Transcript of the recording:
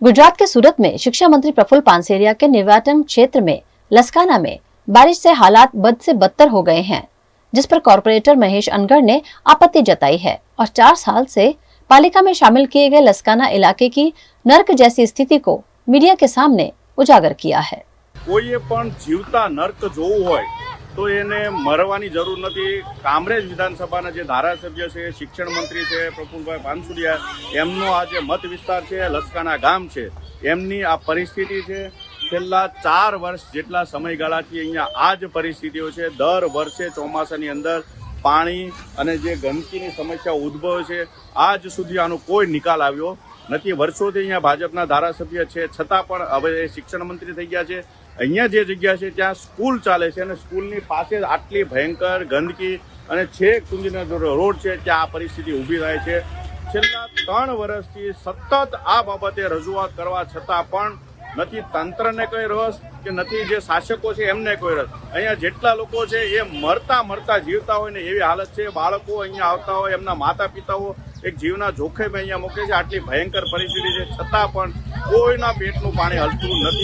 गुजरात के सूरत में शिक्षा मंत्री प्रफुल्ल पानसेरिया के निर्वाचन क्षेत्र में लसकाना में बारिश से हालात बद से बदतर हो गए हैं, जिस पर कॉर्पोरेटर महेश अनगढ़ ने आपत्ति जताई है और 4 साल से पालिका में शामिल किए गए लसकाना इलाके की नर्क जैसी स्थिति को मीडिया के सामने उजागर किया है। कोई पण जीवता नर्क जोवुं होय तो एने मरवानी जरूर नहीं। कामरेज विधानसभा जे धारासभ्य है, शिक्षण मंत्री है प्रफुल्लभाई पानसुरिया, एमनो आज मत विस्तार है लसकाना गाम है, एमनी आ परिस्थिति है। छेल्ला 4 वर्ष जेटला समयगाळाथी अहींया आज परिस्थितिओ छे। दर वर्षे चोमासानी अंदर पाणी अने जे गंदकीनी समस्या उद्भवे छे, आज सुधी आनो कोई निकाल आव्यो નથી। વર્ષોથી અહીંયા ભાજપના ધારાસભ્ય છે, છતાં પણ હવે શિક્ષણ મંત્રી થઈ ગયા છે। અહીંયા જે જગ્યા છે ત્યાં સ્કૂલ ચાલે છે અને સ્કૂલની પાસે આટલી ભયંકર ગંદકી અને છેક સુધીનો રોડ છે ત્યાં આ પરિસ્થિતિ ઊભી થાય છે। છેલ્લા 3 વર્ષથી સતત આ બાબતે રજૂઆત કરવા છતાં પણ નથી તંત્રને કોઈ રસ કે નથી જે શાસકો છે એમને કોઈ રસ। અહીંયા જેટલા લોકો છે એ મરતા મરતા જીવતા હોય ને એવી હાલત છે। બાળકો અહીંયા આવતા હોય, એમના માતા પિતાઓ एक जीवना जोखमे अहींया मूके छे। आटली भयंकर परिस्थिति छे छतां पण कोईना पेटनुं पाणी हलતું નથી।